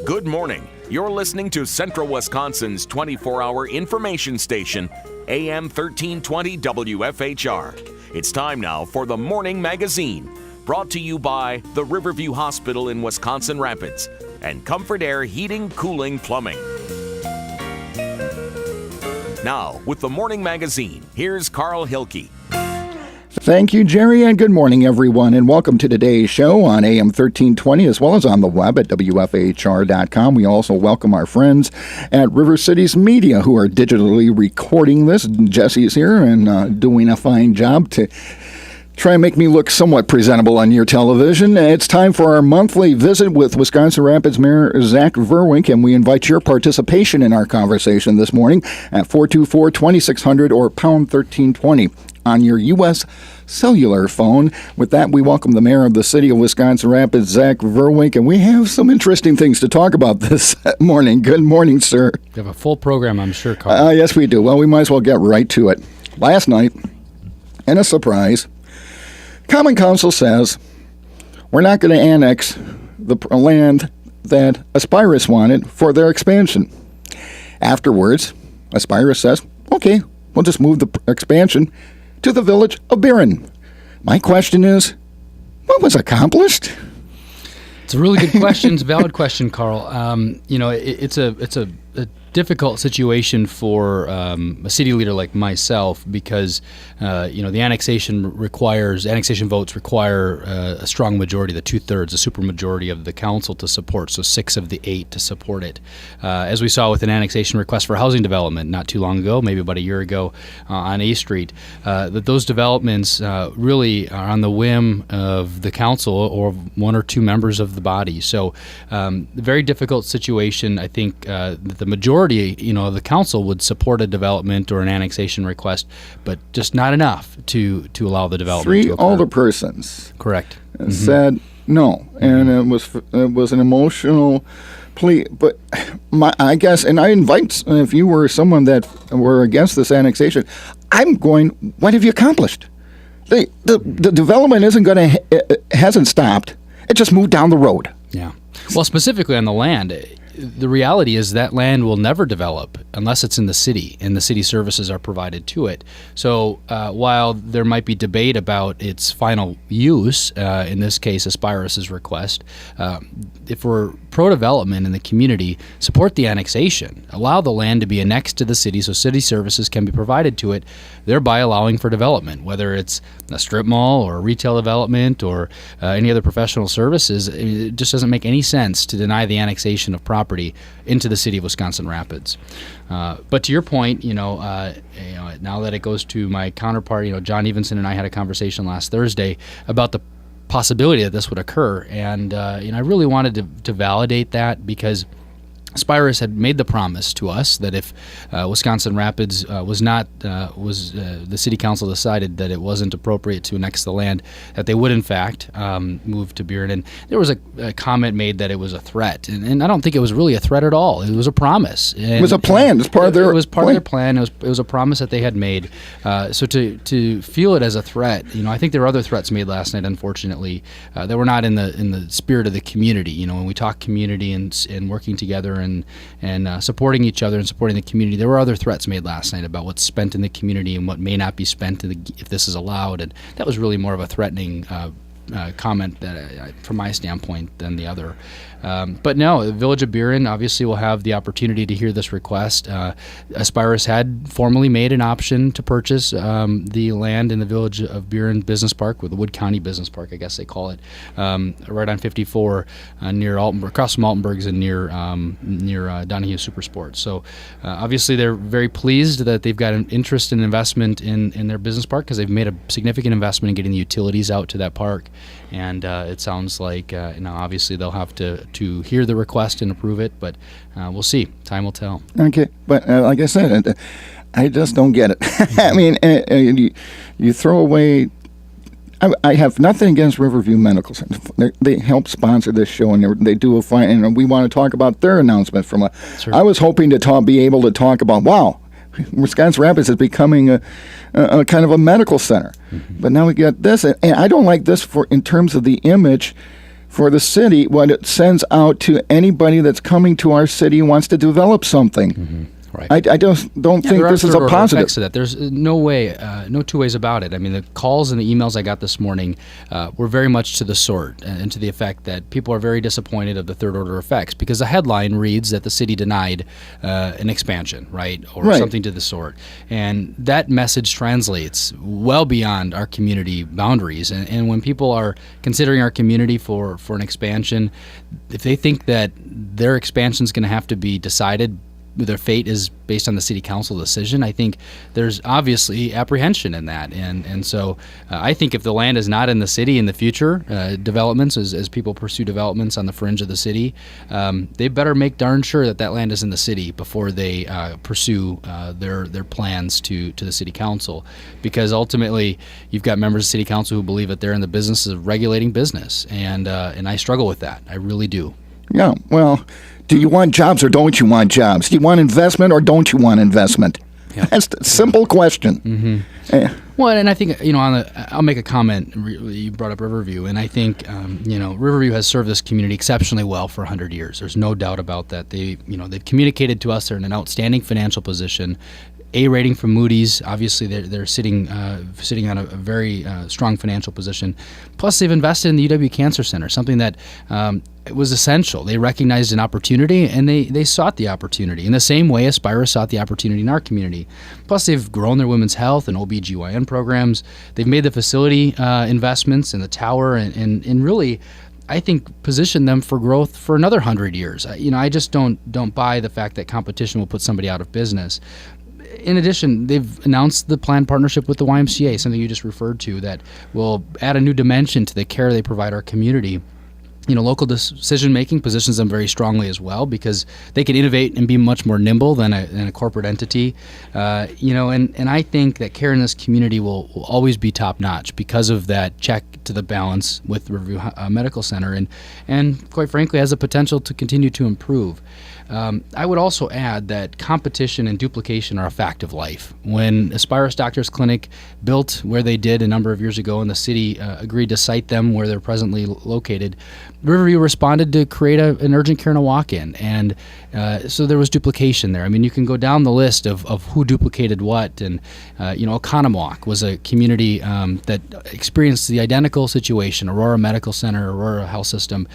Good morning. You're listening to Central Wisconsin's 24-hour information station, AM 1320 WFHR. It's time now for the Morning Magazine, brought to you by the Riverview Hospital in Wisconsin Rapids and Comfort Air Heating, Cooling, Plumbing. Now, with the Morning Magazine, here's Carl Hilke. Thank you, Jerry, and good morning, everyone, and welcome to today's show on AM 1320 as well as on the web at WFHR.com. We also welcome our friends at River Cities Media who are digitally recording this. Jesse's here and doing a fine job to try and make me look somewhat presentable on your television. It's time for our monthly visit with Wisconsin Rapids Mayor Zach Vruwink, and we invite your participation in our conversation this morning at 424-2600 or pound 1320 on your U.S. cellular phone. With that, we welcome the mayor of the city of Wisconsin Rapids, Zach Vruwink, and we have some interesting things to talk about this morning. Good morning, sir. You have a full program, I'm sure, Carl. Yes, we do. Well, we might as well get right to it. Last night, in a surprise, Common Council says we're not going to annex the land that Aspirus wanted for their expansion. Afterwards, Aspirus says, okay, we'll just move the expansion to the village of Buren. My question is, what was accomplished? It's a really good question. It's a valid question, Carl. It's a difficult situation for a city leader like myself because, the annexation votes require a strong majority, the 2/3, a supermajority of the council to support, so 6 of the 8 to support it. As we saw with an annexation request for housing development not too long ago, maybe about a year ago on A Street, that those developments really are on the whim of the council or 1 or 2 members of the body. So very difficult situation. I think that the majority of the council would support a development or an annexation request, but just not enough to allow the development to occur. 3 alderpersons correct said no, and it was an emotional plea. But I guess, and I invite, if you were someone that were against this annexation, I'm going, what have you accomplished? The development hasn't stopped. It just moved down the road. Yeah. Well, specifically on the land, the reality is that land will never develop unless it's in the city and the city services are provided to it. So while there might be debate about its final use, in this case Aspirus's request, if we're pro-development in the community, support the annexation, allow the land to be annexed to the city so city services can be provided to it, thereby allowing for development, whether it's a strip mall or retail development or any other professional services. It just doesn't make any sense to deny the annexation of property into the city of Wisconsin Rapids. But to your point, now that it goes to my counterpart, John Evenson and I had a conversation last Thursday about the possibility that this would occur, and I really wanted to validate that because Aspirus had made the promise to us that if Wisconsin Rapids the city council decided that it wasn't appropriate to annex the land, that they would in fact move to Buren. And there was a comment made that it was a threat, and I don't think it was really a threat at all. It was a promise. It was a plan. It was part of their. It was part of their plan. It was a promise that they had made. So to feel it as a threat, I think there were other threats made last night, unfortunately, that were not in the spirit of the community. When we talk community and working together and supporting each other and supporting the community. There were other threats made last night about what's spent in the community and what may not be spent if this is allowed, and that was really more of a threatening comment that, from my standpoint, than the other. But no, the Village of Buren obviously will have the opportunity to hear this request. Aspirus had formally made an option to purchase the land in the Village of Buren Business Park, or the Wood County Business Park, I guess they call it, right on 54 near Altenburg, across from Altenburg's and near Donahue Supersports. So obviously they're very pleased that they've got an interest and investment in their business park because they've made a significant investment in getting the utilities out to that park. And it sounds like obviously they'll have to hear the request and approve it, but we'll see. Time will tell. Okay, but like I said, I just don't get it. I mean, you throw away. I have nothing against Riverview Medical Center. They help sponsor this show, and they do a fine. And we want to talk about their announcement from Sure. I was hoping to be able to talk about, wow, Wisconsin Rapids is becoming a kind of a medical center. Mm-hmm. But now we got this, and I don't like this in terms of the image for the city, what it sends out to anybody that's coming to our city and wants to develop something. Mm-hmm. Right. I don't think this is a positive. To that. There's no way, no two ways about it. I mean, the calls and the emails I got this morning were very much to the sort and to the effect that people are very disappointed of the third order effects, because the headline reads that the city denied an expansion, right, or something to the sort. And that message translates well beyond our community boundaries. And when people are considering our community for an expansion, if they think that their expansion is going to have to be decided, their fate is based on the city council decision, I think there's obviously apprehension in that. And so I think if the land is not in the city in the future, developments, as people pursue developments on the fringe of the city, they better make darn sure that land is in the city before they pursue their plans to the city council. Because ultimately, you've got members of city council who believe that they're in the business of regulating business. And I struggle with that. I really do. Yeah, well, do you want jobs or don't you want jobs? Do you want investment or don't you want investment? Yeah. That's a simple question. Mm-hmm. Well, and I think, I'll make a comment. You brought up Riverview, and I think, Riverview has served this community exceptionally well for 100 years. There's no doubt about that. They've communicated to us they're in an outstanding financial position. A rating from Moody's. Obviously, they're sitting on a very strong financial position. Plus, they've invested in the UW Cancer Center, something that it was essential. They recognized an opportunity, and they sought the opportunity in the same way Aspira sought the opportunity in our community. Plus, they've grown their women's health and OBGYN programs. They've made the facility investments in the tower, and really, I think, position them for growth for another 100 years. I just don't buy the fact that competition will put somebody out of business. In addition, they've announced the planned partnership with the YMCA, something you just referred to, that will add a new dimension to the care they provide our community. Local decision-making positions them very strongly as well, because they can innovate and be much more nimble than a corporate entity. And I think that care in this community will always be top-notch because of that check to the balance with Riverview Medical Center, and quite frankly has the potential to continue to improve. I would also add that competition and duplication are a fact of life. When Aspirus Doctors Clinic built where they did a number of years ago, and the city agreed to site them where they're presently located, Riverview responded to create an urgent care and a walk-in, and so there was duplication there. I mean, you can go down the list of who duplicated what, and Oconomowoc was a community that experienced the identical situation. Aurora Medical Center, Aurora Health System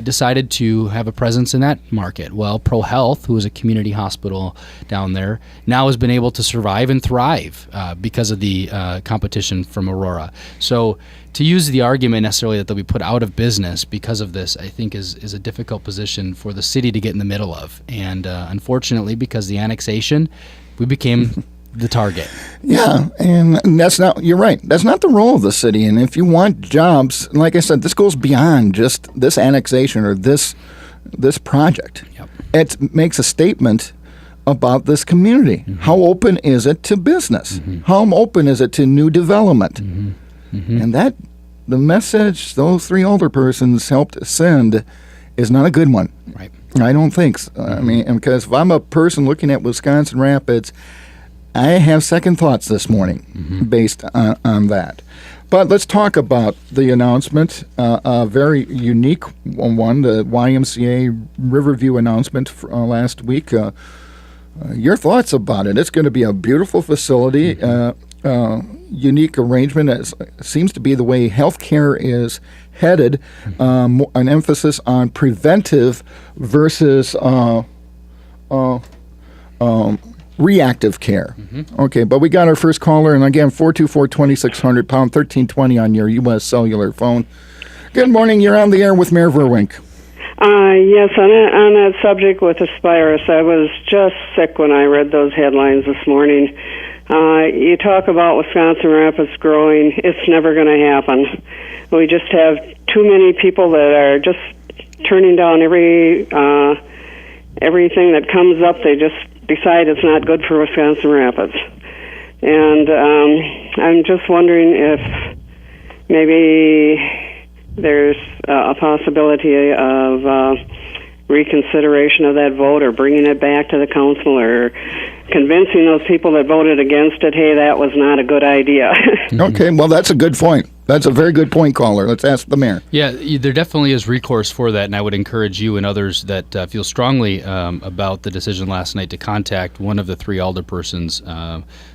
decided to have a presence in that market. Well, ProHealth, who is a community hospital down there, now has been able to survive and thrive because of the competition from Aurora. So to use the argument necessarily that they'll be put out of business because of this, I think is a difficult position for the city to get in the middle of. And unfortunately, because the annexation, we became the target. Yeah, and that's not, you're right, that's not the role of the city. And if you want jobs, like I said, this goes beyond just this annexation or this project. Yep. It makes a statement about this community. Mm-hmm. How open is it to business? Mm-hmm. How open is it to new development? Mm-hmm. Mm-hmm. And that, the message those three older persons helped send is not a good one. Right. I don't think so. I mean, because if I'm a person looking at Wisconsin Rapids, I have second thoughts this morning based on that. But let's talk about the announcement, a very unique one, the YMCA Riverview announcement last week. Your thoughts about it? It's going to be a beautiful facility, unique arrangement. It seems to be the way healthcare is headed, an emphasis on preventive versus reactive care. Mm-hmm. Okay, but we got our first caller, and again, 424-2600, pound 1320 on your U.S. cellular phone. Good morning, you're on the air with Mayor Vruwink. Yes, on that subject with Aspirus, I was just sick when I read those headlines this morning. You talk about Wisconsin Rapids growing, it's never going to happen. We just have too many people that are just turning down everything that comes up. They just decide it's not good for Wisconsin Rapids. And I'm just wondering maybe there's a possibility of reconsideration of that vote, or bringing it back to the council, or convincing those people that voted against it, hey, that was not a good idea. Okay, well, that's a good point. That's a very good point, caller. Let's ask the mayor. Yeah, there definitely is recourse for that, and I would encourage you and others that feel strongly about the decision last night to contact one of the 3 alderpersons.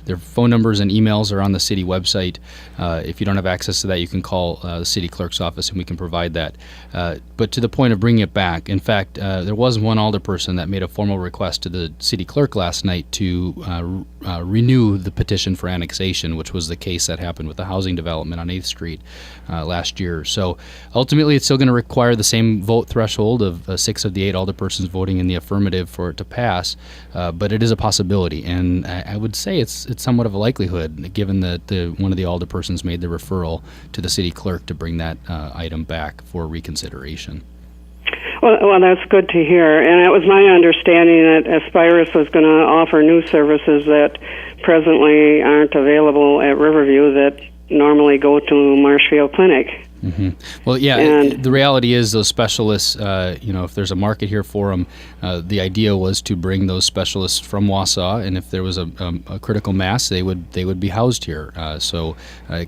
Their phone numbers and emails are on the city website. If you don't have access to that, you can call the city clerk's office, and we can provide that. But to the point of bringing it back, in fact, there was one alderperson that made a formal request to the city clerk last night to renew the petition for annexation, which was the case that happened with the housing development on 8th Street last year. So ultimately, it's still going to require the same vote threshold of 6 of the 8 alderpersons voting in the affirmative for it to pass, but it is a possibility, and I would say it's somewhat of a likelihood, given that one of the alderpersons made the referral to the city clerk to bring that item back for reconsideration. Well, that's good to hear. And it was my understanding that Aspirus was going to offer new services that presently aren't available at Riverview that normally go to Marshfield Clinic. Mm-hmm. Well, yeah, And the reality is those specialists, if there's a market here for them, the idea was to bring those specialists from Wausau, and if there was a critical mass, they would be housed here. So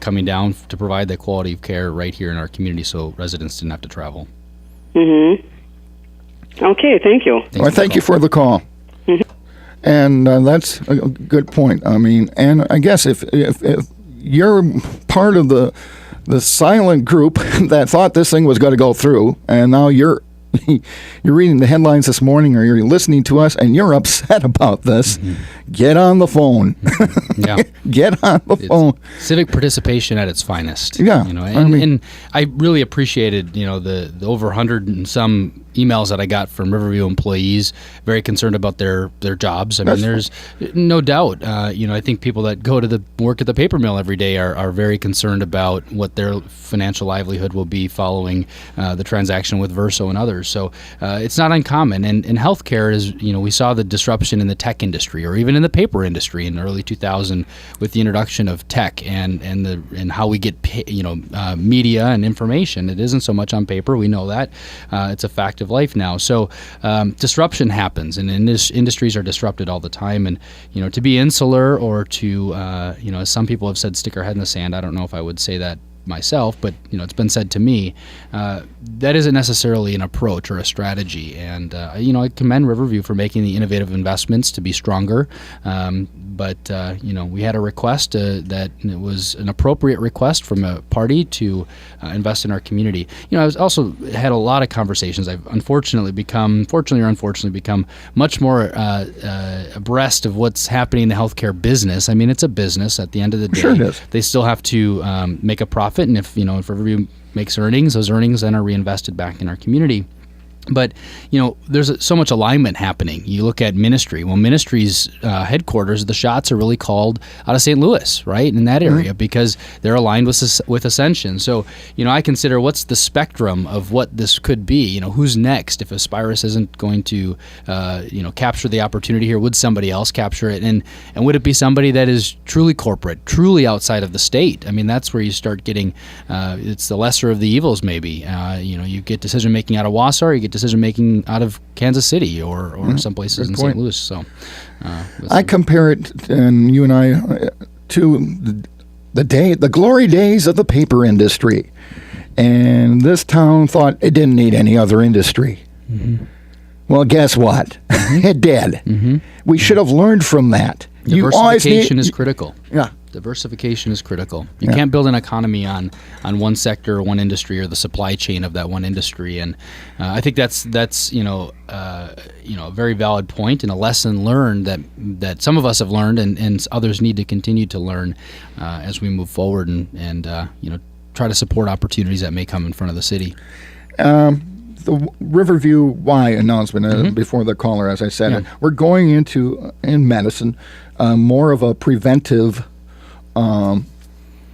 coming down to provide the quality of care right here in our community, so residents didn't have to travel. Mm-hmm. Okay, thank you. Well, thank you for the call. And that's a good point. I mean, and I guess if you're part of the silent group that thought this thing was going to go through, and now you're reading the headlines this morning, or you're listening to us, and you're upset about this, get on the phone. Yeah. Get on the phone. Civic participation at its finest. Yeah. And I really appreciated, the over 100 and some emails that I got from Riverview employees, very concerned about their jobs. I mean, there's no doubt. I think people that go to work at the paper mill every day are very concerned about what their financial livelihood will be following the transaction with Verso and others. So it's not uncommon. And healthcare is, we saw the disruption in the tech industry, or even in the paper industry in early 2000 with the introduction of tech and how we get media and information. It isn't so much on paper. We know that. It's a fact of life now. So disruption happens, and industries are disrupted all the time. And to be insular, or to as some people have said, stick our head in the sand. I don't know if I would say that myself, but it's been said to me, that isn't necessarily an approach or a strategy. And I commend Riverview for making the innovative investments to be stronger. But we had a request that it was an appropriate request from a party to invest in our community. I was also had a lot of conversations. I've fortunately or unfortunately become much more abreast of what's happening in the healthcare business. I mean, it's a business at the end of the day. Sure it is. They still have to make a profit, and if Riverview makes earnings, those earnings then are reinvested back in our community. But, there's so much alignment happening. You look at ministry. Well, ministry's headquarters, the shots are really called out of St. Louis, right, in that area, because they're aligned with Ascension. So, I consider what's the spectrum of what this could be. Who's next? If Aspirus isn't going to, capture the opportunity here, would somebody else capture it? And would it be somebody that is truly corporate, truly outside of the state? I mean, that's where you start getting, it's the lesser of the evils, maybe. You get decision-making out of Wausau, or you get decision-making out of Kansas City or some places in St. Louis. So I compare it, and you and I, to the glory days of the paper industry. And this town thought it didn't need any other industry. Mm-hmm. Well, guess what? It did. Mm-hmm. We should have learned from that. Diversification is critical. Yeah. Diversification is critical. You can't build an economy on one sector or one industry, or the supply chain of that one industry. And I think that's a very valid point, and a lesson learned that some of us have learned, and others need to continue to learn as we move forward and try to support opportunities that may come in front of the city. The Riverview Y announcement before the caller, as I said, we're going into, in medicine, more of a preventive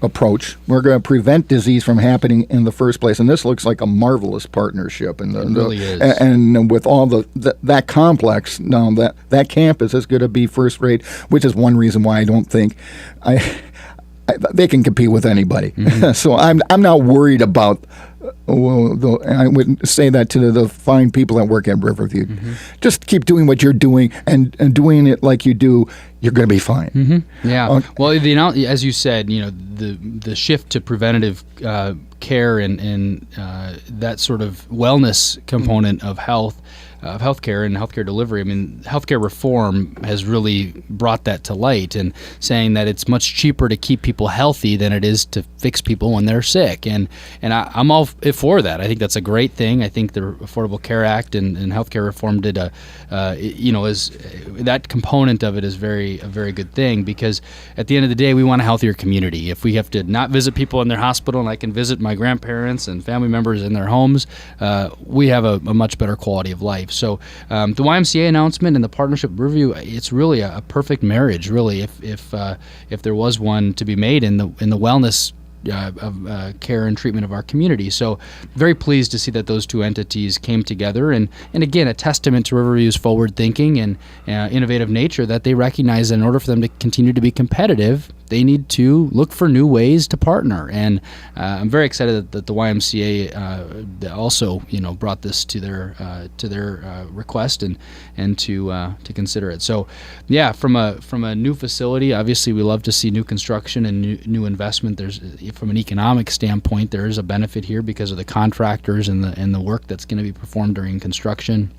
approach. We're going to prevent disease from happening in the first place, and this looks like a marvelous partnership. And it really is. And with all that complex, now that campus is going to be first rate, which is one reason why I don't think they can compete with anybody. Mm-hmm. So I'm not worried about. I would say that to the fine people that work at Riverview. Mm-hmm. Just keep doing what you're doing and doing it like you do. You're going to be fine. Mm-hmm. Yeah. Well, as you said, the shift to preventative care and that sort of wellness component of healthcare and healthcare delivery. I mean, healthcare reform has really brought that to light, and saying that it's much cheaper to keep people healthy than it is to fix people when they're sick. And I'm all for that. I think that's a great thing. I think the Affordable Care Act and healthcare reform did is that component of it is a very good thing, because at the end of the day, we want a healthier community. If we have to not visit people in their hospital and I can visit my grandparents and family members in their homes, we have a much better quality of life. So the YMCA announcement and the partnership with Riverview, it's really a perfect marriage, really, if there was one to be made in the wellness care and treatment of our community. So very pleased to see that those two entities came together, and again, a testament to Riverview's forward thinking and innovative nature, that they recognize that in order for them to continue to be competitive, they need to look for new ways to partner. And I'm very excited that the YMCA also brought this to their request and to consider it. So yeah, from a new facility, obviously we love to see new construction and new investment. There's, from an economic standpoint, there is a benefit here because of the contractors and the work that's going to be performed during construction.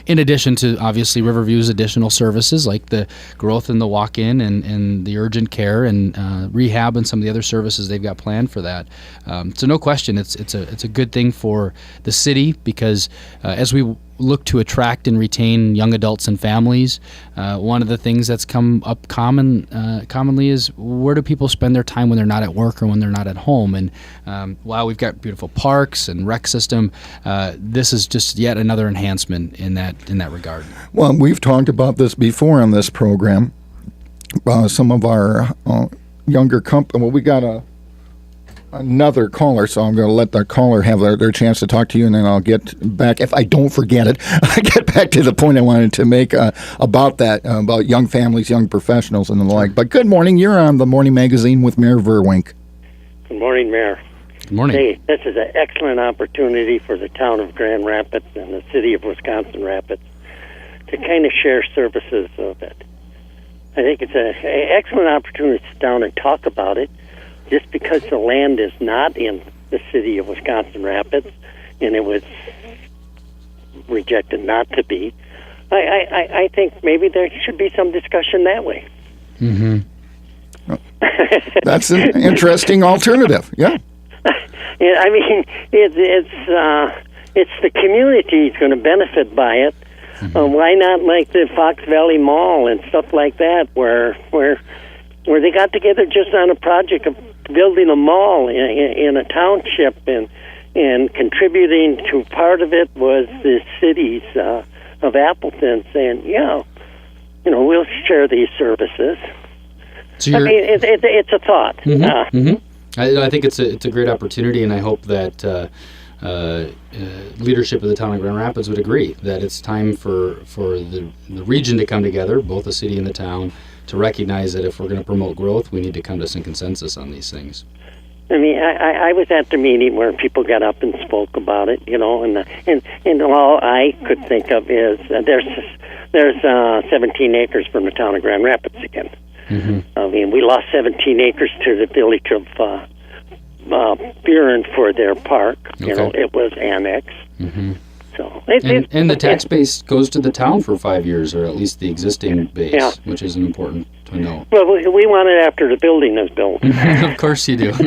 In addition to, obviously, Riverview's additional services like the growth in the walk-in and the urgent care and rehab and some of the other services they've got planned for that. So no question, it's a good thing for the city, because as we look to attract and retain young adults and families, one of the things that's come up commonly is, where do people spend their time when they're not at work or when they're not at home? And while we've got beautiful parks and rec system, this is just yet another enhancement in that regard. Well, we've talked about this before on this program. Some of our younger company. Well, we got another caller, so I'm going to let the caller have their chance to talk to you, and then I'll get back. If I don't forget it, I get back to the point I wanted to make about that, about young families, young professionals, and the like. But good morning. You're on the Morning Magazine with Mayor Vruwink. Good morning, Mayor. Good morning. Hey, this is an excellent opportunity for the town of Grand Rapids and the city of Wisconsin Rapids to kind of share services of it. I think it's an excellent opportunity to sit down and talk about it. Just because the land is not in the city of Wisconsin Rapids, and it was rejected not to be, I think maybe there should be some discussion that way. Mm-hmm. That's an interesting alternative. Yeah. I mean, it's the community is going to benefit by it. Mm-hmm. Why not like the Fox Valley Mall and stuff like that, where they got together just on a project of building a mall in a township, and contributing to part of it was the cities of Appleton saying, we'll share these services. So I mean, it's a thought. Mm-hmm. Mm-hmm. I think it's a great opportunity, and I hope that leadership of the town of Grand Rapids would agree that it's time for the region to come together, both the city and the town, to recognize that if we're going to promote growth, we need to come to some consensus on these things. I mean, I was at the meeting where people got up and spoke about it, and all I could think of is there's 17 acres from the town of Grand Rapids again. Mm-hmm. I mean, we lost 17 acres to the village of Buren for their park. Okay. It was annexed. Mm-hmm. So and the tax base goes to the town for 5 years, or at least the existing base, yeah. which is important to know. Well, we want it after the building is built. Of course you do. Okay,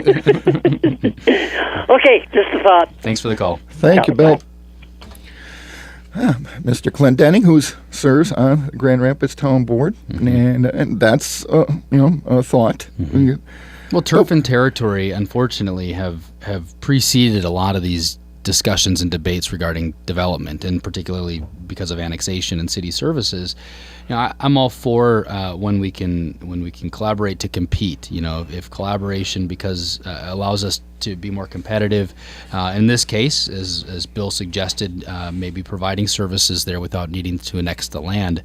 just a thought. Thanks for the call. Thank you, Bill. Mr. Clint Denning, who serves on the Grand Rapids Town Board, Mm-hmm. and that's a thought. Mm-hmm. Well, turf and territory, unfortunately, have preceded a lot of these discussions and debates regarding development, and particularly because of annexation and city services. I'm all for when we can collaborate to compete. If collaboration allows us to be more competitive. In this case, as Bill suggested, maybe providing services there without needing to annex the land.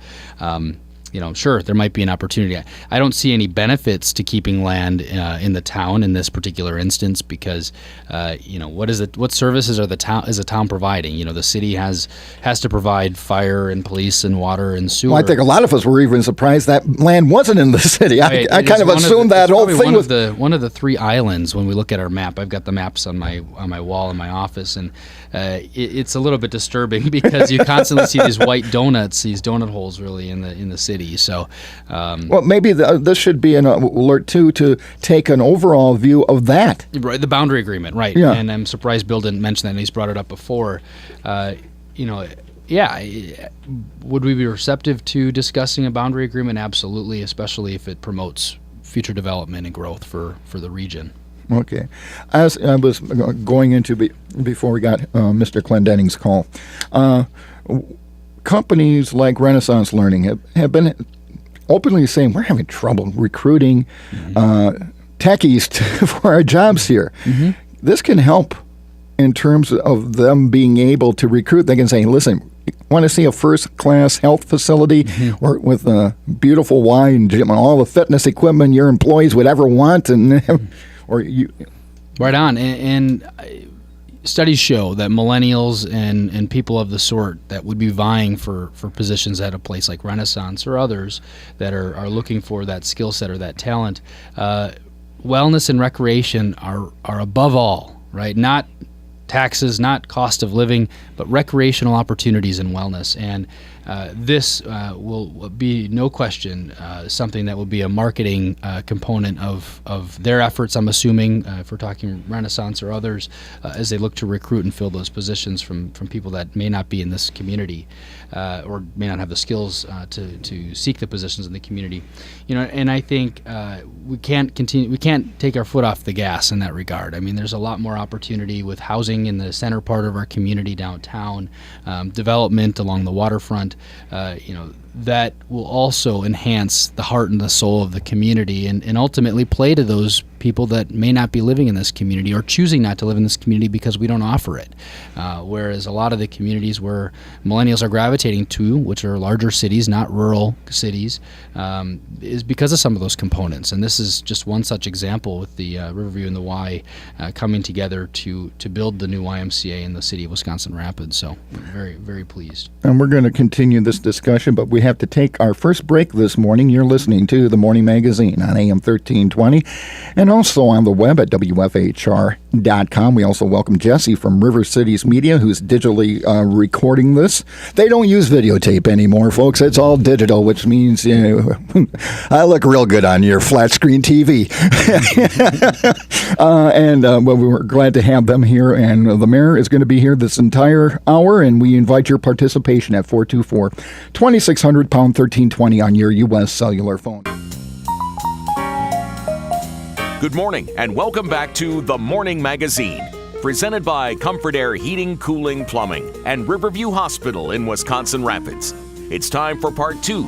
sure, there might be an opportunity. I don't see any benefits to keeping land in the town in this particular instance because, what services is the town providing? The city has to provide fire and police and water and sewer. Well, I think a lot of us were even surprised that land wasn't in the city. Right. I kind of assumed that whole thing was one of the three islands when we look at our map. I've got the maps on my wall in my office, and it's a little bit disturbing because you constantly see these white donuts, these donut holes, really in the city. So, well, maybe this should be an alert too to take an overall view of that. Right, the boundary agreement, right? Yeah. And I'm surprised Bill didn't mention that, and he's brought it up before. Would we be receptive to discussing a boundary agreement? Absolutely, especially if it promotes future development and growth for the region. Okay. As I was going into before we got Mr. Clendening's call, companies like Renaissance Learning have been openly saying we're having trouble recruiting techies for our jobs here. Mm-hmm. This can help in terms of them being able to recruit. They can say, listen, want to see a first-class health facility or with a beautiful wine gym and all the fitness equipment your employees would ever want, or you. Right on, and studies show that millennials and people of the sort that would be vying for positions at a place like Renaissance or others that are looking for that skill set or that talent, wellness and recreation are above all, right? Not taxes, not cost of living, but recreational opportunities and wellness. And this will be, no question, something that will be a marketing component of their efforts, I'm assuming, if we're talking Renaissance or others, as they look to recruit and fill those positions from people that may not be in this community or may not have the skills to seek the positions in the community. And I think we can't take our foot off the gas in that regard. I mean, there's a lot more opportunity with housing in the center part of our community downtown, development along the waterfront, that will also enhance the heart and the soul of the community and ultimately play to those people that may not be living in this community or choosing not to live in this community because we don't offer it. Whereas a lot of the communities where millennials are gravitating to, which are larger cities, not rural cities, is because of some of those components. And this is just one such example with the Riverview and the Y coming together to build the new YMCA in the city of Wisconsin Rapids. So we're very, very pleased. And we're going to continue this discussion, but we have to take our first break this morning. You're listening to the Morning Magazine on AM 1320 and also on the web at WFHR.com. We also welcome Jesse from River Cities Media, who's digitally recording this. They don't use videotape anymore, folks. It's all digital, which means I look real good on your flat screen TV. But we're glad to have them here, and the mayor is going to be here this entire hour, and we invite your participation at 424-2600, pound 1320 on your U.S. cellular phone. Good morning and welcome back to The Morning Magazine, presented by Comfort Air Heating, Cooling, Plumbing, and Riverview Hospital in Wisconsin Rapids. It's time for part 2.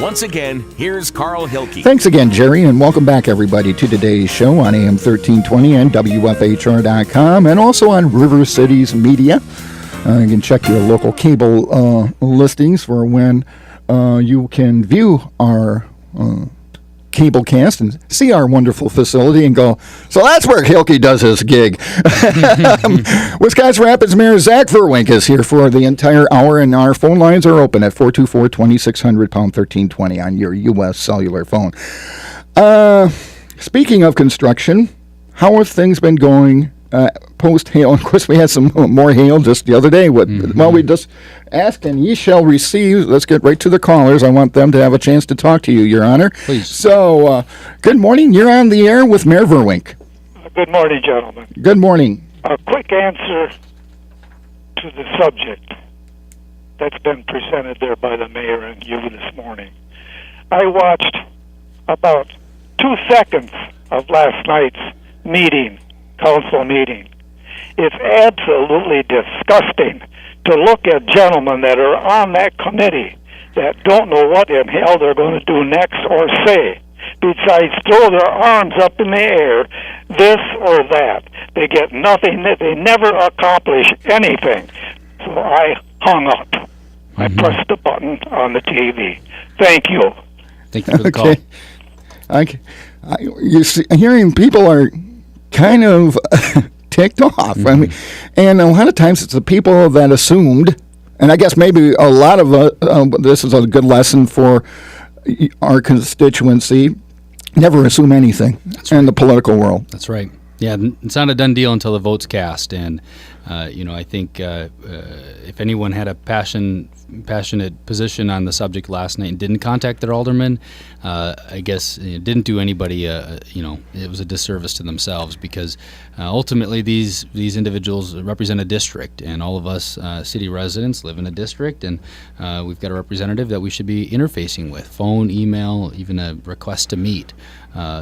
Once again, here's Carl Hilke. Thanks again, Jerry, and welcome back, everybody, to today's show on AM 1320 and WFHR.com, and also on River Cities Media. You can check your local cable listings for when you can view our cablecast and see our wonderful facility and go, so that's where Hilke does his gig. Wisconsin Rapids Mayor Zach Vruwink is here for the entire hour, and our phone lines are open at 424-2600, pound 1320 on your U.S. cellular phone. Speaking of construction, how have things been going post-hail? Of course, we had some more hail just the other day. Well, we just asked, and ye shall receive. Let's get right to the callers. I want them to have a chance to talk to you, Your Honor. Please. So, good morning. You're on the air with Mayor Vruwink. Good morning, gentlemen. Good morning. A quick answer to the subject that's been presented there by the mayor and you this morning. I watched about 2 seconds of last night's council meeting. It's absolutely disgusting to look at gentlemen that are on that committee that don't know what in hell they're going to do next or say, besides throw their arms up in the air, this or that. They get nothing. They never accomplish anything. So I hung up. I pressed the button on the TV. Thank you. Thank you for the call. You see, hearing people are kind of ticked off. I mean, and a lot of times it's the people that assumed, and I guess maybe a lot of this is a good lesson for our constituency. Never assume anything in the political world. That's right. Yeah, it's not a done deal until the vote's cast, and I think if anyone had a passionate position on the subject last night and didn't contact their alderman, I guess it didn't do anybody. It was a disservice to themselves, because ultimately these individuals represent a district, and all of us city residents live in a district, and we've got a representative that we should be interfacing with, phone, email, even a request to meet.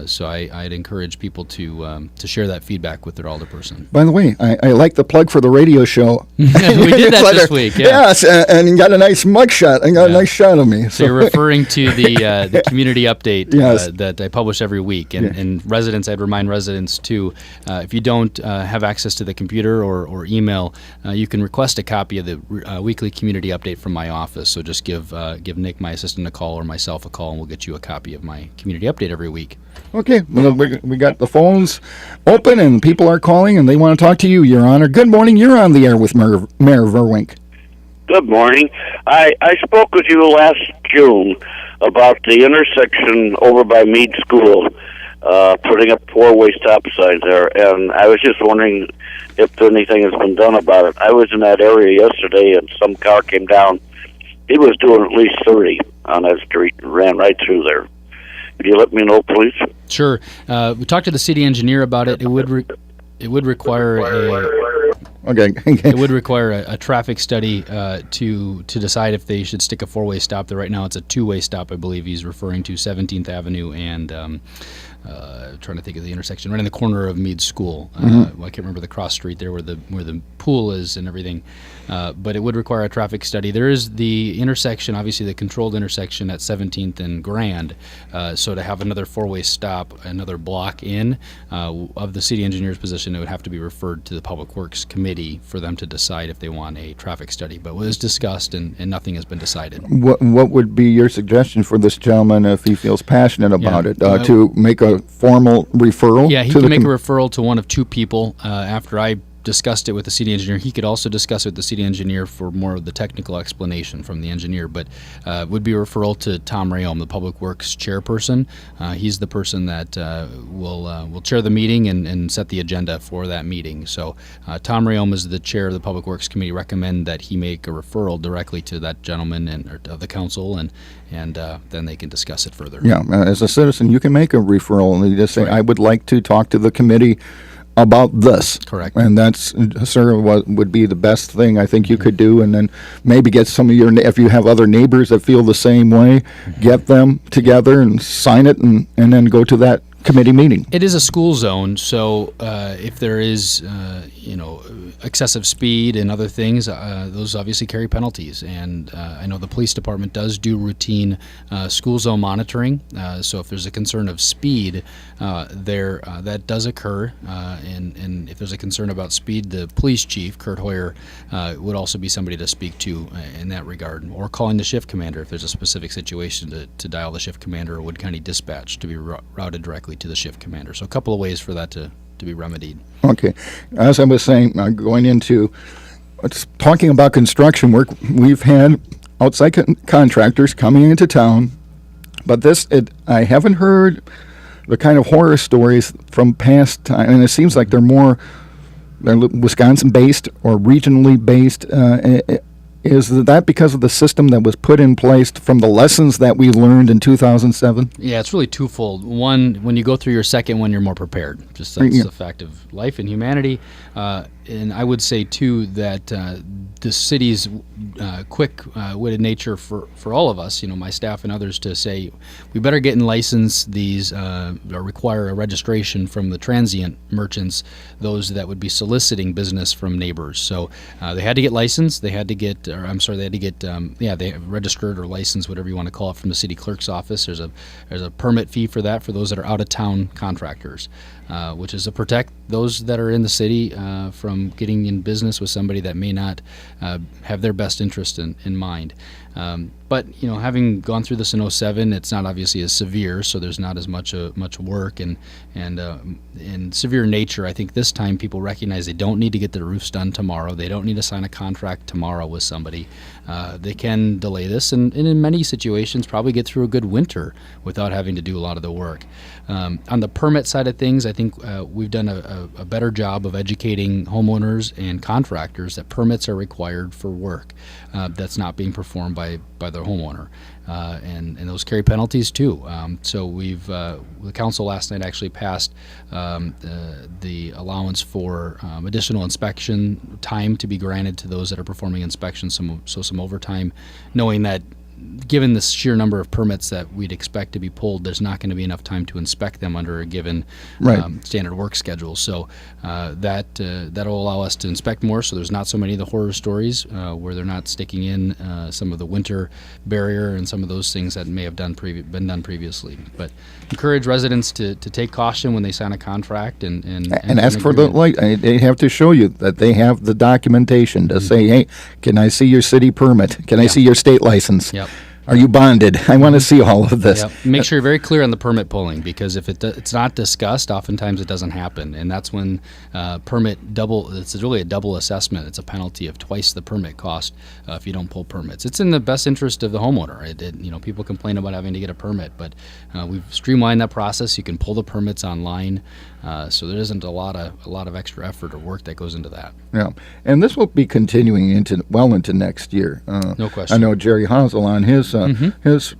So I'd encourage people to share that feedback with their alderperson. By the way, I like the plug for the radio show. We did that this week. Yeah. Yes, and you got a nice mugshot. I got a nice shot of me. So you're referring to the community update that I publish every week. And residents, I'd remind residents too, if you don't have access to the computer or email, you can request a copy of the weekly community update from my office. So just give Nick, my assistant, a call, or myself a call, and we'll get you a copy of my community update every week. Okay, well, we got the phones open, and people are calling, and they want to talk to you, Your Honor. Good morning. You're on the air with Mayor Vruwink. Good morning. I spoke with you last June about the intersection over by Meade School, putting up four-way stop signs there, and I was just wondering if anything has been done about it. I was in that area yesterday, and some car came down. He was doing at least 30 on that street and ran right through there. Could you let me know, please? Sure. We talked to the city engineer about it. It would require a traffic study to decide if they should stick a four-way stop there. Right now, it's a two-way stop. I believe he's referring to 17th Avenue and. Trying to think of the intersection right in the corner of Meade School. I can't remember the cross street there where the pool is and everything. But it would require a traffic study. There is the intersection, obviously the controlled intersection at 17th and Grand. So to have another four-way stop, another block in of the city engineer's position, it would have to be referred to the Public Works Committee for them to decide if they want a traffic study. But it was discussed and nothing has been decided. What would be your suggestion for this gentleman if he feels passionate about it? To make a formal referral? Yeah, he can make a referral to one of two people after I discussed it with the city engineer. He could also discuss it with the city engineer for more of the technical explanation from the engineer, but would be a referral to Tom Rayom, the Public Works chairperson. He's the person that will chair the meeting and set the agenda for that meeting. So Tom Rayom is the chair of the Public Works Committee. Recommend that he make a referral directly to that gentleman or of the council, and then they can discuss it further. Yeah, as a citizen, you can make a referral and you just say, right. I would like to talk to the committee about this. Correct. And that's, sir, what would be the best thing I think you could do. And then maybe get some of if you have other neighbors that feel the same way, get them together and sign it and then go to that committee meeting. It is a school zone, so if there is, excessive speed and other things, those obviously carry penalties. And I know the police department does do routine school zone monitoring. So if there's a concern of speed, that does occur. And if there's a concern about speed, the police chief, Kurt Hoyer, would also be somebody to speak to in that regard. Or calling the shift commander if there's a specific situation to dial the shift commander or Wood County Dispatch to be routed directly to the shift commander. So a couple of ways for that to be remedied. Okay. As I was saying, going into talking about construction work, we've had outside contractors coming into town, but I haven't heard the kind of horror stories from past time, and it seems like they're Wisconsin-based or regionally based. Is that because of the system that was put in place from the lessons that we learned in 2007? Yeah, it's really twofold. One, when you go through your second one, you're more prepared. Just that's a fact of life and humanity. And I would say, too, that the city's quick-witted nature for all of us, my staff and others, to say, we better get and license these or require a registration from the transient merchants, those that would be soliciting business from neighbors. So they had to get licensed. They had to get they registered or licensed, whatever you want to call it, from the city clerk's office. There's a permit fee for that for those that are out-of-town contractors, which is to protect those that are in the city from from getting in business with somebody that may not have their best interest in mind. But having gone through this in 2007, it's not obviously as severe, so there's not as much work and severe nature. I think this time people recognize they don't need to get their roofs done tomorrow. They don't need to sign a contract tomorrow with somebody. They can delay this, and in many situations probably get through a good winter without having to do a lot of the work. On the permit side of things, I think we've done a better job of educating homeowners and contractors that permits are required for work that's not being performed by the homeowner, and those carry penalties too. So the council last night actually passed the allowance for additional inspection time to be granted to those that are performing inspections, some overtime, knowing that given the sheer number of permits that we'd expect to be pulled, there's not going to be enough time to inspect them under a given standard work schedule. So that'll allow us to inspect more, so there's not so many of the horror stories where they're not sticking in some of the winter barrier and some of those things that may have been done previously. But encourage residents to take caution when they sign a contract and ask for the light. They have to show you that they have the documentation to say, hey, can I see your city permit? Can I see your state license? Yep. Are you bonded? I want to see all of this. Yep. Make sure you're very clear on the permit pulling, because if it's not discussed, oftentimes it doesn't happen, and that's when it's really a double assessment. It's a penalty of twice the permit cost if you don't pull permits. It's in the best interest of the homeowner. People complain about having to get a permit, but we've streamlined that process. You can pull the permits online, so there isn't a lot of extra effort or work that goes into that. Yeah, and this will be continuing into next year. No question. I know Jerry Hazel on his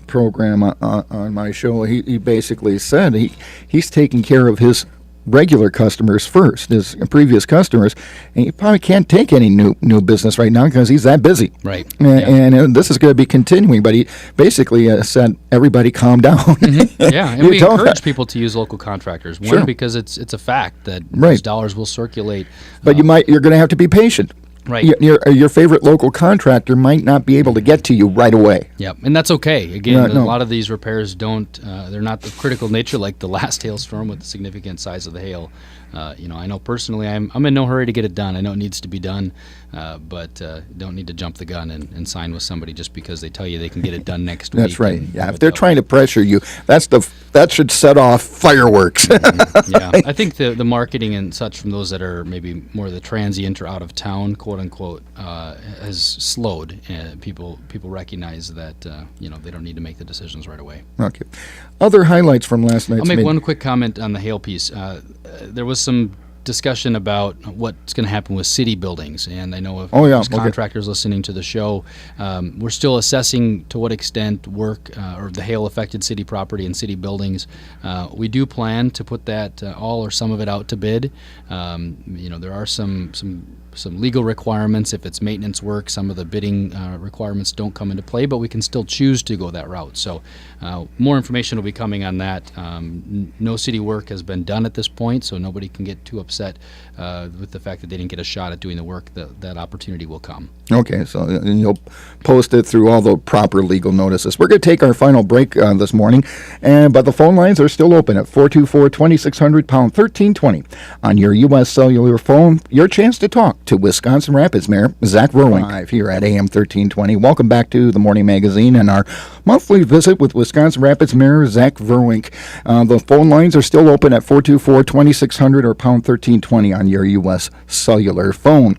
program on my show, he basically said he's taking care of his regular customers first, his previous customers, and he probably can't take any new business right now because he's that busy. Right. And this is going to be continuing, but he basically said, everybody calm down. Yeah, and we encourage people to use local contractors. One, because it's a fact that those dollars will circulate. But you're going to have to be patient. Right. Your favorite local contractor might not be able to get to you right away. Yep, and that's okay. Again, a lot of these repairs they're not of critical nature like the last hailstorm with the significant size of the hail. I know personally I'm in no hurry to get it done. I know it needs to be done, but don't need to jump the gun and sign with somebody just because they tell you they can get it done next week. That's right. Yeah, if they're trying to pressure you, that should set off fireworks. Yeah, I think the marketing and such from those that are maybe more the transient or out of town, quote unquote, has slowed. People recognize that they don't need to make the decisions right away. Okay. Other highlights from last night's I'll make meeting. one quick comment on the hail piece. There was some discussion about what's going to happen with city buildings, and I know if there's contractors listening to the show, we're still assessing to what extent work or the hail affected city property and city buildings. We do plan to put that all or some of it out to bid. There are some legal requirements. If it's maintenance work, some of the bidding requirements don't come into play, but we can still choose to go that route. So more information will be coming on that. No city work has been done at this point, so nobody can get too upset with the fact that they didn't get a shot at doing the work. That opportunity will come. Okay, so you'll post it through all the proper legal notices. We're going to take our final break this morning, but the phone lines are still open at 424-2600, pound 1320. On your U.S. cellular phone, your chance to talk to Wisconsin Rapids Mayor Zach Vruwink live here at AM 1320. Welcome back to the Morning Magazine and our monthly visit with Wisconsin Rapids Mayor Zach Vruwink. The phone lines are still open at 424-2600 or pound 1320 on your U.S. cellular phone.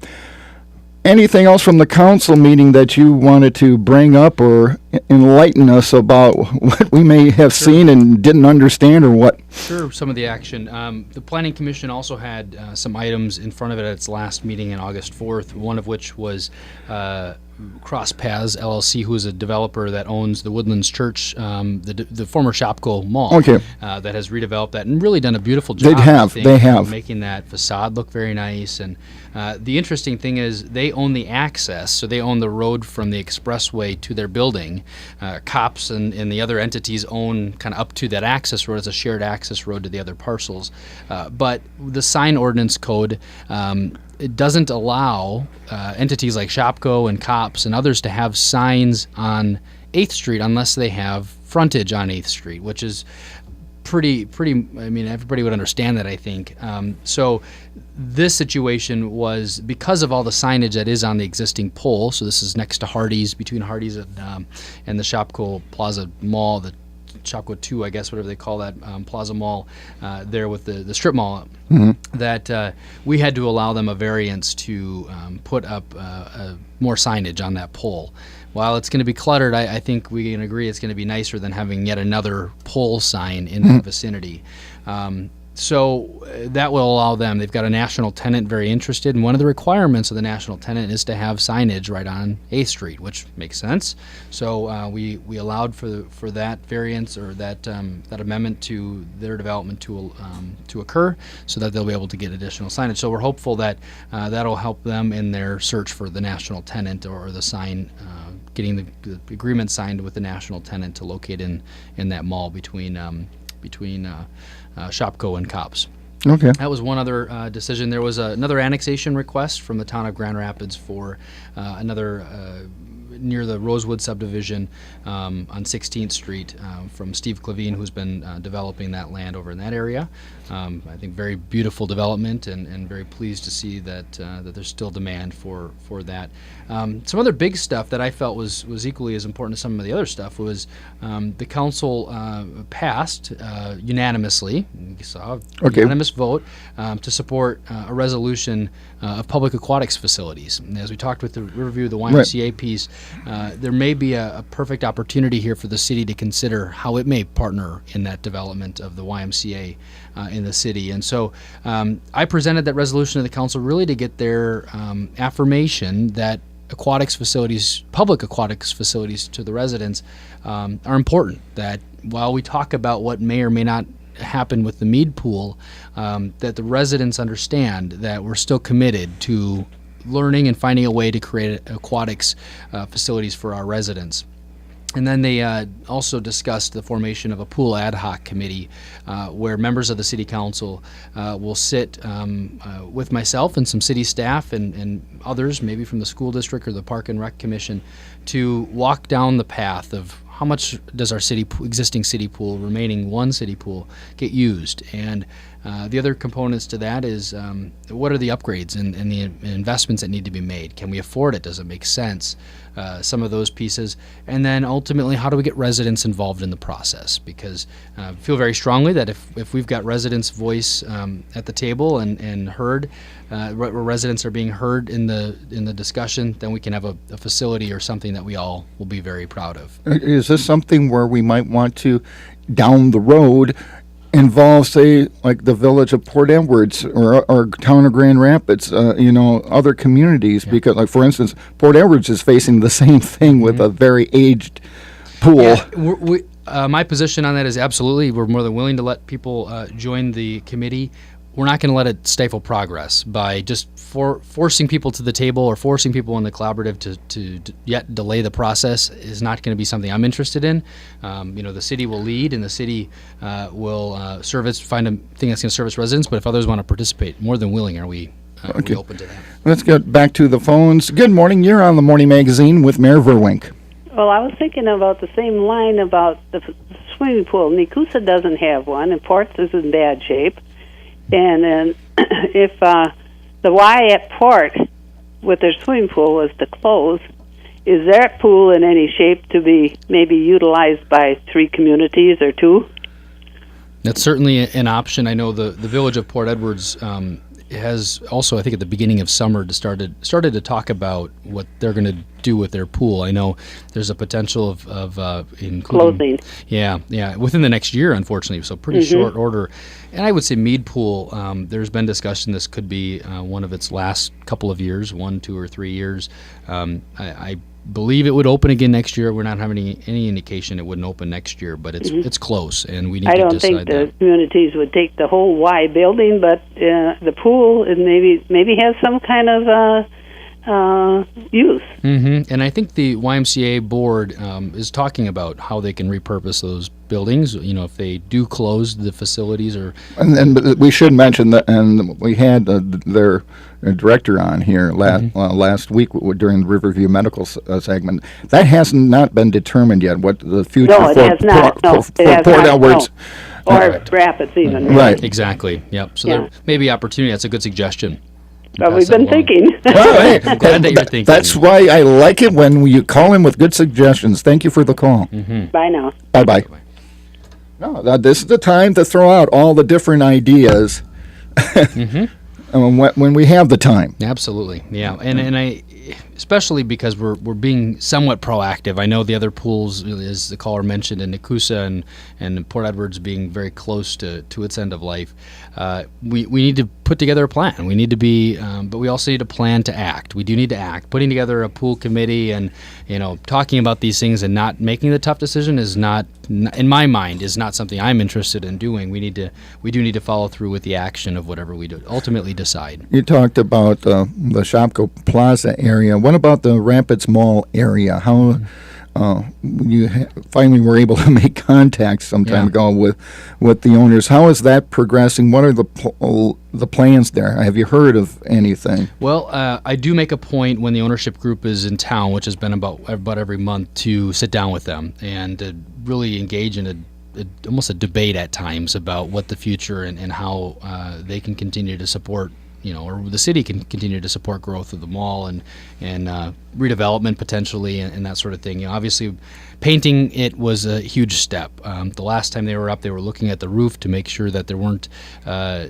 Anything else from the council meeting that you wanted to bring up or enlighten us about what we may have seen and didn't understand, or what? Sure, some of the action. The Planning Commission also had some items in front of it at its last meeting on August 4th, one of which was Cross Paths LLC, who is a developer that owns the Woodlands Church, the former Shopko Mall, that has redeveloped that and really done a beautiful job. They have making that facade look very nice. And the interesting thing is they own the access, so they own the road from the expressway to their building. COPS and the other entities own kind of up to that access road as a shared access road to the other parcels. But the sign ordinance code it doesn't allow entities like Shopko and COPS and others to have signs on 8th Street unless they have frontage on 8th Street, which is pretty. I mean, everybody would understand that, I think. So this situation was because of all the signage that is on the existing pole. So this is next to Hardee's, between Hardee's and the Shopko Plaza Mall, the Shopko 2, I guess, whatever they call that, Plaza Mall, there with the strip mall, that we had to allow them a variance to put up more signage on that pole. While it's going to be cluttered, I think we can agree it's going to be nicer than having yet another pole sign in the vicinity. So that will allow them. They've got a national tenant very interested, and one of the requirements of the national tenant is to have signage right on 8th Street, which makes sense. So we allowed for that variance, or that amendment to their development to occur, so that they'll be able to get additional signage. So we're hopeful that that'll help them in their search for the national tenant, or the sign, getting the agreement signed with the national tenant to locate in that mall between Shopko and Cops. Okay. That was one other decision. There was another annexation request from the town of Grand Rapids for another near the Rosewood subdivision on 16th Street from Steve Clavine, who's been developing that land over in that area. I think very beautiful development, and very pleased to see that there's still demand for that. Some other big stuff that I felt was equally as important as some of the other stuff was the council passed unanimously, we saw a unanimous vote to support a resolution of public aquatics facilities. And as we talked with the Riverview, the YMCA piece, there may be a perfect opportunity here for the city to consider how it may partner in that development of the YMCA in the city. And so I presented that resolution to the council really to get their affirmation that aquatics facilities, public aquatics facilities to the residents are important. That while we talk about what may or may not happen with the Mead Pool, that the residents understand that we're still committed to learning and finding a way to create aquatics facilities for our residents. And then they also discussed the formation of a pool ad hoc committee where members of the city council will sit with myself and some city staff and others, maybe from the school district or the Park and Rec Commission, to walk down the path of how much does our existing city pool, remaining one city pool, get used. And the other components to that is what are the upgrades and the investments that need to be made? Can we afford it? Does it make sense? Some of those pieces. And then ultimately, how do we get residents involved in the process? Because I feel very strongly that if we've got residents' voice at the table and heard, where residents are being heard in the discussion, then we can have a facility or something that we all will be very proud of. Is this something where we might want to, down the road, involve, say, like the village of Port Edwards or town of Grand Rapids, other communities? Yeah. Because, like, for instance, Port Edwards is facing the same thing with a very aged pool. Yeah, my position on that is absolutely, we're more than willing to let people join the committee. We're not going to let it stifle progress by just forcing people to the table or forcing people in the collaborative to yet delay the process is not going to be something I'm interested in. The city will lead, and the city will find a thing that's going to service residents. But if others want to participate, more than willing are we open to that. Let's get back to the phones. Good morning. You're on the Morning Magazine with Mayor Vruwink. Well, I was thinking about the same line about the swimming pool. Nikusa doesn't have one, and Ports is in bad shape. And then if the Y at Port with their swimming pool was to close, is that pool in any shape to be maybe utilized by 3 communities or 2? That's certainly an option. I know the village of Port Edwards has also, I think at the beginning of summer, started to talk about what they're going to do with their pool. I know there's a potential of including closing. Yeah, within the next year, unfortunately. So pretty short order. And I would say Mead Pool. There's been discussion this could be one of its last couple of years, 1, 2, or 3 years. I believe it would open again next year. We're not having any indication it wouldn't open next year, but it's close, and we need to decide that. I don't think the communities would take the whole Y building, but the pool is maybe has some kind of use. And I think the YMCA board is talking about how they can repurpose those buildings, if they do close the facilities or... And we should mention that, and we had their director on here last week during the Riverview Medical segment. That has not been determined yet, what the future for Port Edwards or Correct. Rapids even. Right. Exactly. Yep. So Yeah. there may be opportunity. That's a good suggestion. But Pass we've that been along. thinking. Well, hey, I'm glad that you're thinking. That's why I like it when you call in with good suggestions. Thank you for the call. Bye now. Bye-bye. No, this is the time to throw out all the different ideas when we have the time. Absolutely, yeah, and I, especially because we're being somewhat proactive. I know the other pools, as the caller mentioned, in Nakusa and Port Edwards being very close to its end of life. We need to put together a plan. We need to be, but we also need a plan to act. We do need to act. Putting together a pool committee and talking about these things and not making the tough decision is not, in my mind, is not something I'm interested in doing. We do need to follow through with the action of whatever we do ultimately decide. You talked about the Shopko Plaza area. What about the Rapids Mall area? How you finally were able to make contact some time ago with the owners. How is that progressing? What are the plans there? Have you heard of anything? Well, I do make a point when the ownership group is in town, which has been about every month, to sit down with them and really engage in almost a debate at times about what the future and how they can continue to support, or the city can continue to support growth of the mall and redevelopment potentially and that sort of thing. Obviously, painting it was a huge step. The last time they were up, they were looking at the roof to make sure that there weren't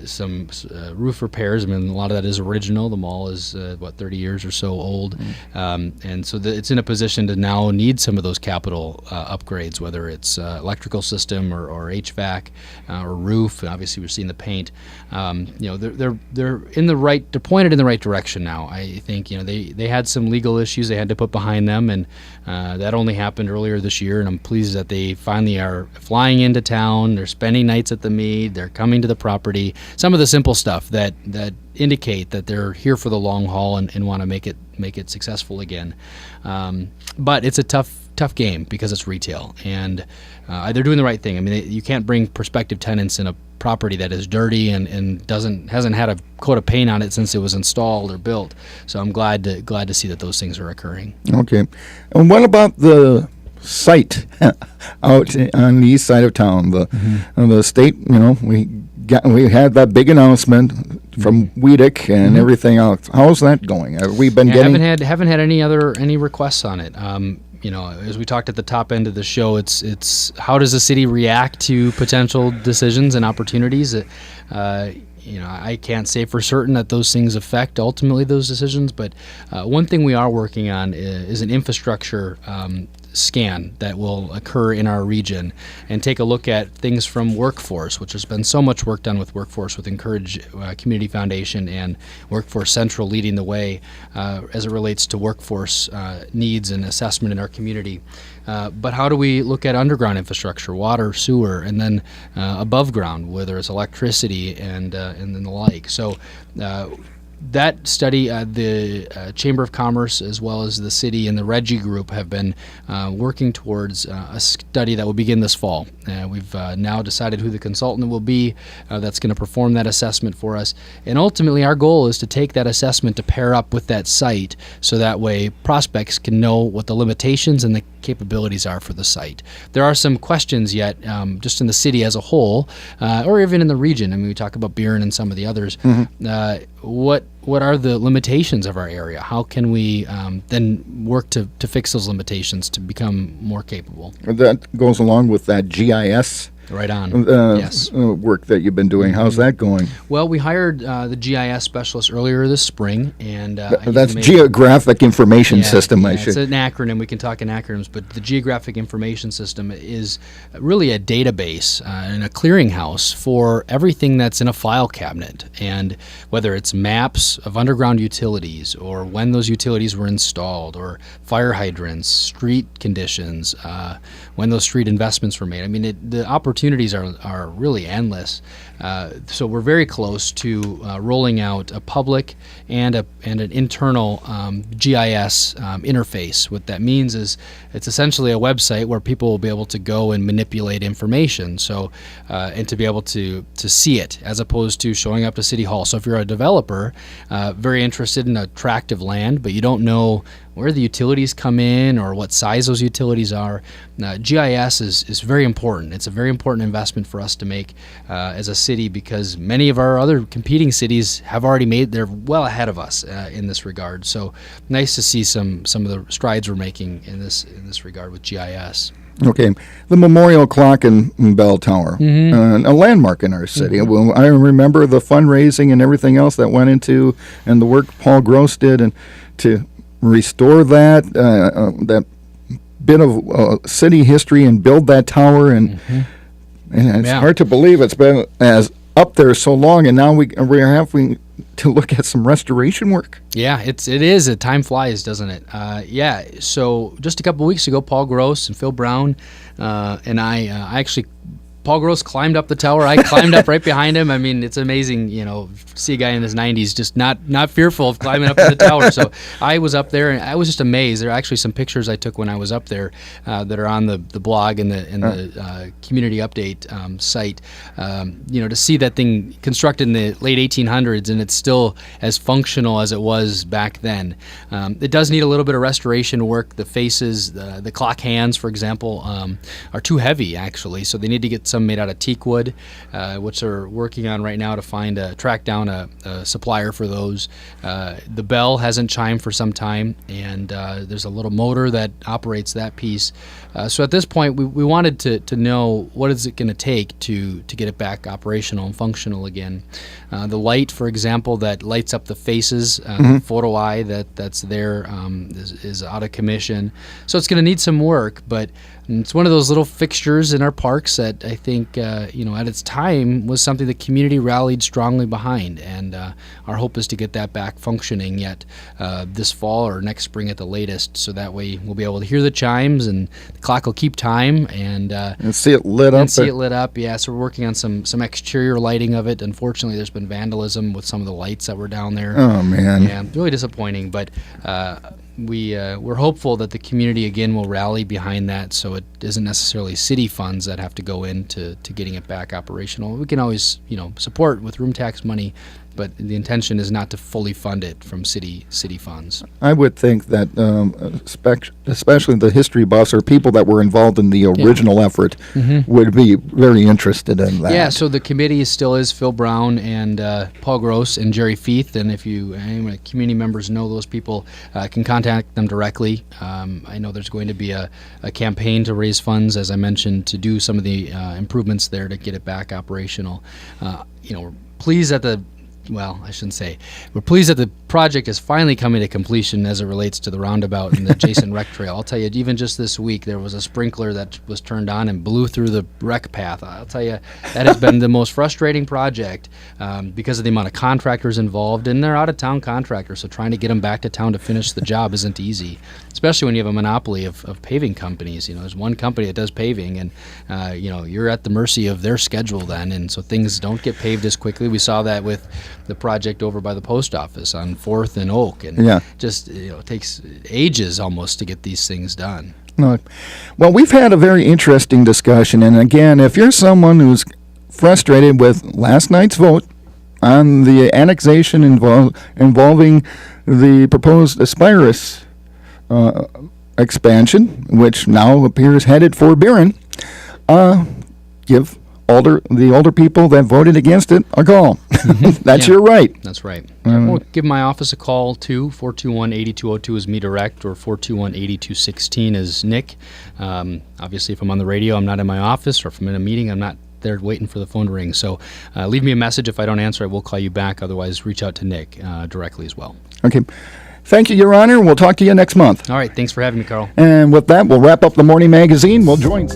some roof repairs. I mean, a lot of that is original. The mall is 30 years or so old, and so it's in a position to now need some of those capital upgrades, whether it's electrical system or HVAC or roof. And obviously, we're seeing the paint. They're in the right. They're pointed in the right direction now. I think they had some legal issues they had to put behind them, and that only happened earlier this year. And I'm pleased that they finally are flying into town. They're spending nights at the Mead. They're coming to the property. Some of the simple stuff that indicate that they're here for the long haul and want to make it successful again. But it's a tough game because it's retail, and they're doing the right thing. I mean, you can't bring prospective tenants in a property that is dirty and hasn't had a coat of paint on it since it was installed or built. So I'm glad to see that those things are occurring. Okay, and what about the site out on the east side of town? The state, we had that big announcement from Weedick and everything else. How's that going? Have we been getting? Haven't had any requests on it. As we talked at the top end of the show, it's how does the city react to potential decisions and opportunities? I can't say for certain that those things affect ultimately those decisions, but one thing we are working on is an infrastructure scan that will occur in our region and take a look at things from workforce, which has been so much work done with workforce with Encourage Community Foundation and Workforce Central leading the way as it relates to workforce needs and assessment in our community. But how do we look at underground infrastructure, water, sewer, and then above ground, whether it's electricity and then the like. So that study, the Chamber of Commerce as well as the city and the Reggie Group have been working towards a study that will begin this fall. We've now decided who the consultant will be that's going to perform that assessment for us. And ultimately, our goal is to take that assessment to pair up with that site so that way prospects can know what the limitations and the capabilities are for the site. There are some questions yet just in the city as a whole or even in the region. I mean, we talk about Buren and some of the others. What are the limitations of our area? How can we then work to fix those limitations to become more capable? That goes along with that GIS right on. Yes. Work that you've been doing. How's that going? Well, we hired the GIS specialist earlier this spring, and that's Geographic Information System. It's an acronym. We can talk in acronyms, but the Geographic Information System is really a database and a clearinghouse for everything that's in a file cabinet, and whether it's maps of underground utilities or when those utilities were installed, or fire hydrants, street conditions, when those street investments were made. I mean, the opportunities are really endless. So we're very close to rolling out a public and an internal GIS interface. What that means is it's essentially a website where people will be able to go and manipulate information. So and to be able to see it as opposed to showing up to City Hall. So if you're a developer very interested in a tract of land, but you don't know where the utilities come in or what size those utilities are. GIS is very important. It's a very important investment for us to make as a city, because many of our other competing cities have already they're well ahead of us in this regard. So nice to see some of the strides we're making in this regard with GIS. Okay, the Memorial Clock and Bell Tower, a landmark in our city. Well, I remember the fundraising and everything else that went into, and the work Paul Gross did, and to restore that bit of city history and build that tower, and it's hard to believe it's been as up there so long, and now we're having to look at some restoration work. Yeah, it is. Time flies, doesn't it? So just a couple weeks ago, Paul Gross and Phil Brown and I actually, Paul Gross climbed up the tower. I climbed up right behind him. I mean, it's amazing, see a guy in his 90s just not fearful of climbing up to the tower. So I was up there, and I was just amazed. There are actually some pictures I took when I was up there that are on the blog and the community update site. To see that thing constructed in the late 1800s, and it's still as functional as it was back then. It does need a little bit of restoration work. The faces, the clock hands, for example, are too heavy, actually, so they need to get some made out of teak wood, which they're working on right now to track down a supplier for those. The bell hasn't chimed for some time, and there's a little motor that operates that piece. So at this point, we wanted to know what is it going to take to get it back operational and functional again. The light, for example, that lights up the faces, the photo eye that's there is out of commission. So it's going to need some work, but it's one of those little fixtures in our parks that I think, at its time was something the community rallied strongly behind, and our hope is to get that back functioning yet this fall or next spring at the latest, so that way we'll be able to hear the chimes and the clock will keep time and see it lit up. Yeah, so we're working on some exterior lighting of it. Unfortunately, there's been vandalism with some of the lights that were down there. Oh, man. Yeah, really disappointing, but we're hopeful that the community again will rally behind that, so it isn't necessarily city funds that have to go into getting it back operational. We can always support with room tax money, but the intention is not to fully fund it from city funds. I would think that especially the history buffs or people that were involved in the original effort would be very interested in that. Yeah, so the committee still is Phil Brown and Paul Gross and Jerry Feith, and if any community members know those people, can contact them directly. I know there's going to be a campaign to raise funds, as I mentioned, to do some of the improvements there to get it back operational. We're pleased that we're pleased that the project is finally coming to completion as it relates to the roundabout and the adjacent rec trail. I'll tell you, even just this week, there was a sprinkler that was turned on and blew through the rec path. I'll tell you, that has been the most frustrating project because of the amount of contractors involved, and they're out-of-town contractors, so trying to get them back to town to finish the job isn't easy, especially when you have a monopoly of paving companies. There's one company that does paving, and you're at the mercy of their schedule then, and so things don't get paved as quickly. We saw that with the project over by the post office on 4th and Oak, and it takes ages almost to get these things done. No. Well, we've had a very interesting discussion, and again, if you're someone who's frustrated with last night's vote on the annexation involving the proposed Aspirus expansion, which now appears headed for Buren, give the older people that voted against it a call. That's your right. That's right. Or give my office a call too. 421-8202 is me direct, or 421-8216 is Nick. Obviously, if I'm on the radio, I'm not in my office, or if I'm in a meeting, I'm not there waiting for the phone to ring. So leave me a message. If I don't answer, I will call you back. Otherwise, reach out to Nick directly as well. Okay. Thank you, Your Honor. We'll talk to you next month. All right. Thanks for having me, Carl. And with that, we'll wrap up the Morning Magazine. We'll join